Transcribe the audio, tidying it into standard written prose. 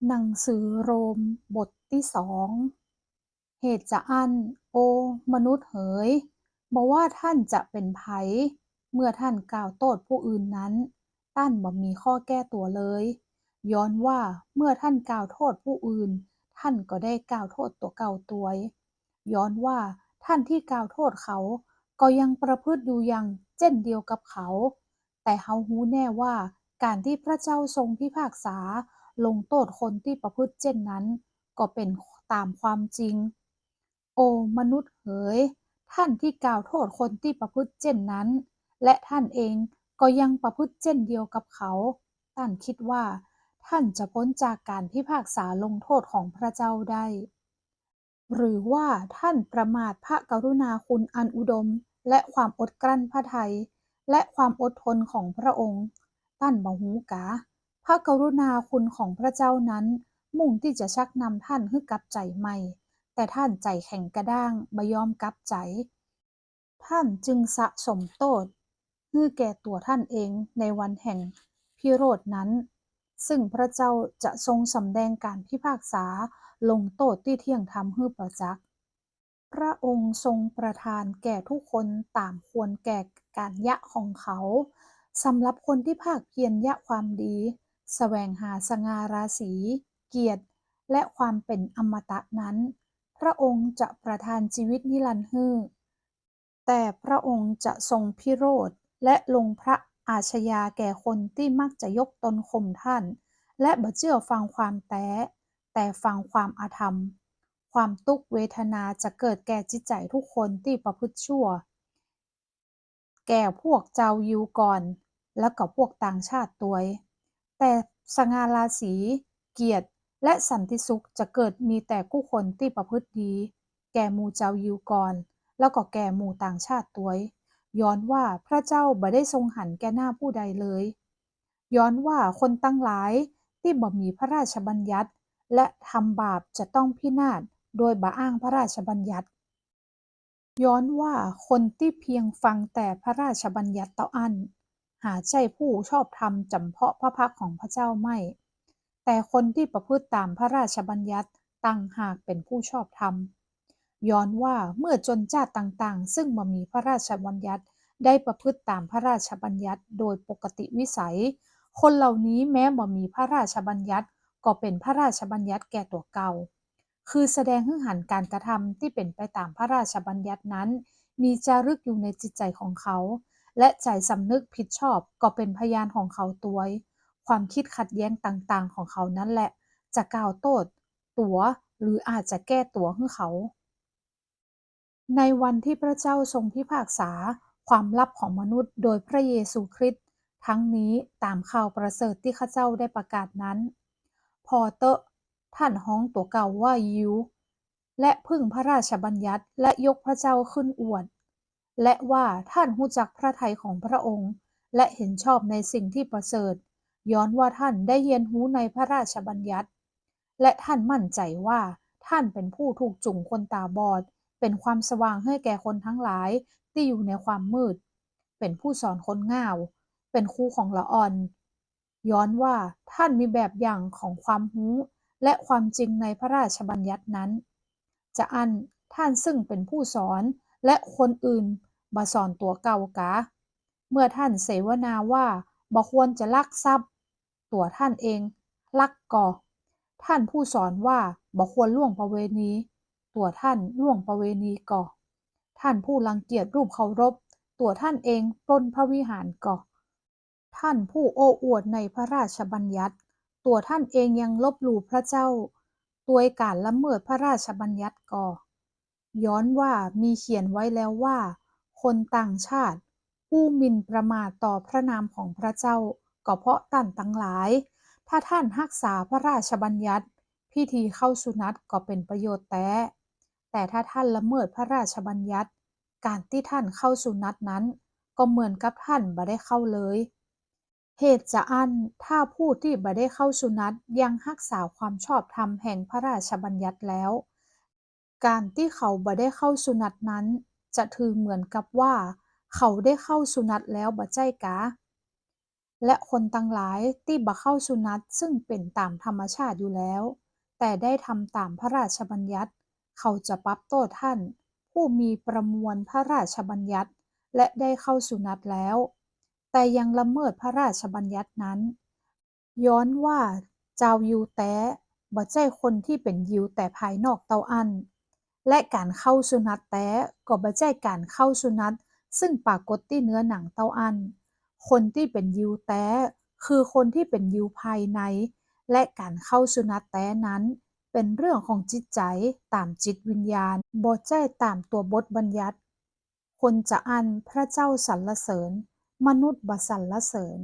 หนังสือโรมบทที่สองเหตุจะอั้นโอมนุษย์เอ๋ยบ่ว่าท่านจะเป็นไผเมื่อท่านกล่าวโทษผู้อื่นนั้นท่านบ่มีข้อแก้ตัวเลยย้อนว่าเมื่อท่านกล่าวโทษผู้อื่นท่านก็ได้กล่าวโทษตัวเก่าตัวย้อนว่าท่านที่กล่าวโทษเขาก็ยังประพฤติอยู่อย่างเช่นเดียวกับเขาแต่เฮาฮู้แน่ว่าการที่พระเจ้าทรงพิพากษา ลงโทษคนที่ประพฤติเช่นนั้นก็เป็นตามความจริงโอมนุษย์เอ๋ยท่านที่กล่าวโทษคนที่ประพฤติเช่นนั้นและท่านเองก็ยังประพฤติเช่นเดียวกับเขาท่านคิดว่าท่านจะพ้นจากการพิพากษาลงโทษของพระเจ้าได้หรือว่าท่านประมาทพระกรุณาคุณอันอุดมและความอดกลั้นพระทัยและความอดทนของพระองค์ท่านบ่ฮู้กา พระกรุณาคุณของพระเจ้านั้นมุ่งที่จะชักนำท่านให้กลับใจใหม่แต่ท่านใจแข็งกระด้างบ่ยอมกลับใจท่านจึงสะสมโทษให้แก่ตัวท่านเองในวันแห่งพิโรธนั้นซึ่งพระเจ้าจะทรงสำแดงการพิพากษาลงโทษที่เที่ยงธรรมให้ประจักษ์พระองค์ทรงประทานแก่ทุกคนตามควรแก่การยะของเขาสำหรับคนที่ภาคเพียรยะความดี แสวงหาสง่าราศีเกียรติและความเป็นอมตะนั้น พระองค์จะประทานชีวิตนิรันดร์ให้แต่พระองค์จะทรงพิโรธและลงพระอาชญาแก่คนที่มักจะยกตนข่มท่าน และบ่เชื่อฟังความแต่ฟังความอาธรรม ความทุกขเวทนาจะเกิดแก่จิตใจทุกคนที่ประพฤติชั่ว แก่พวกเจ้ายิวก่อนแล้วก็พวกต่างชาติตัวยแต่สง่าราศีเกียรติและสันติสุขจะเกิดมีแต่ผู้คนที่ประพฤติดีแก่หมู่เจ้ายิวก่อนแล้วก็แก่หมู่ต่างชาติตัวยย้อนว่าพระเจ้าบ่ได้ทรงหันแก่หน้าผู้ใดเลยย้อนว่าคนตั้งหลายที่บ่มีพระราชบัญญัติและทำบาปจะต้องพินาศโดยบ่อ้างพระราชบัญญัติ ย้อนว่าคนที่เพียงฟังแต่พระราชบัญญัติเต้าอั้นหาใช่ผู้ชอบธรรมจำเพาะพระพักของพระเจ้าไม่แต่คนที่ประพฤติตามพระราชบัญญัติตั้งหากเป็นผู้ชอบธรรมย้อนว่าเมื่อชนชาติต่างๆซึ่งบ่มีพระราชบัญญัติได้ประพฤติตามพระราชบัญญัติโดยปกติวิสัยคนเหล่านี้แม้บ่มีพระราชบัญญัติก็เป็นพระราชบัญญัติแก่ตัวเก่า คือแสดงให้หันการกระทำที่เป็นไปตามพระราชบัญญัตินั้นมีจารึกอยู่ในจิตใจของเขาและใจสำนึกผิดชอบก็เป็นพยานของเขาตัวความคิดขัดแย้งต่างๆของเขานั่นแหละจะกล่าวโทษตัวหรืออาจจะแก้ตัวให้เขาในวันที่พระเจ้าทรงพิพากษาความลับของมนุษย์โดยพระเยซูคริสต์ทั้งนี้ตามข่าวประเสริฐที่ข้าเจ้าได้ประกาศนั้น พอเตอะท่านฮ้องตัวเก่าว่ายิวและพึ่งพระราชบัญญัติและยกพระเจ้าขึ้นอวดและว่าท่านหู้จักพระทัยของพระองค์และเห็นชอบในสิ่งที่ประเสริฐย้อนว่าท่านได้เรียนรู้ในพระราชบัญญัติและท่านมั่นใจว่าท่านเป็นผู้ถูกจุงคนตาบอดเป็นความสว่างให้แก่คนทั้งหลายที่อยู่ในความมืดเป็นผู้สอนคนง่าวเป็นครูของละอ่อน ย้อนว่าท่านมีแบบอย่างของความรู้และความจริงในพระราชบัญญัตินั้นจะอันท่านซึ่งเป็นผู้สอนและคนอื่นมาสอนตัวเก่ากะเมื่อท่านเสวนาว่าบ่ควรจะลักทรัพย์ตัวท่านเองลักก่อท่านผู้สอนว่าบ่ควรล่วงประเวณีตัวท่านล่วงประเวณีก่อท่านผู้รังเกียจรูปเคารพตัวท่านเองปล้นพระวิหารก่อ ท่านผู้โอ้อวดในพระราชบัญญัติตัวท่านเองยังลบหลู่พระเจ้าตัวยการละเมิดพระราชบัญญัติก่อย้อนว่ามีเขียนไว้แล้วว่าคนต่างชาติผู้หมิ่นประมาทต่อพระนามของพระเจ้าก็เพราะท่านทั้งหลายถ้าท่านรักษาพระราชบัญญัติพิธีเข้าสุนัตก็เป็นประโยชน์แต่ถ้าท่านละเมิดพระราชบัญญัติการที่ท่านเข้าสุนัตนั้นก็เหมือนกับท่านบ่ได้เข้าเลย เหตุจะอันถ้าผู้ที่บ่ได้เข้าสุนัตยังรักษาความชอบธรรมแห่งพระราชบัญญัติแล้วการที่เขาบ่ได้เข้าสุนัตนั้นจะถือเหมือนกับว่าเขาได้เข้าสุนัตแล้วบ่ใช่กะ และคนตั้งหลายที่บ่เข้าสุนัตซึ่งเป็นตามธรรมชาติอยู่แล้วแต่ได้ทำตามพระราชบัญญัติเขาจะปรับโทษท่านผู้มีประมวลพระราชบัญญัติและได้เข้าสุนัตแล้วแต่ยังละเมิดพระราชบัญญัตินั้นย้อนว่าเจ้ายิวแต้บ่ใช่คนที่เป็นยิวแต่ภายนอกเตาอันและการเข้าสุนัตแต้ก็บ่ใช่การเข้าสุนัตซึ่งปรากฏที่เนื้อหนังเตาอันคนที่เป็นยิวแต้คือคนที่เป็นยิวภายในและการเข้าสุนัตแต้นั้นเป็นเรื่องของจิตใจตามจิตวิญญาณบ่ใช่ตามตัวบทบัญญัติ คนจะอันพระเจ้าสรรเสริญมนุษย์บ่สรรเสริญ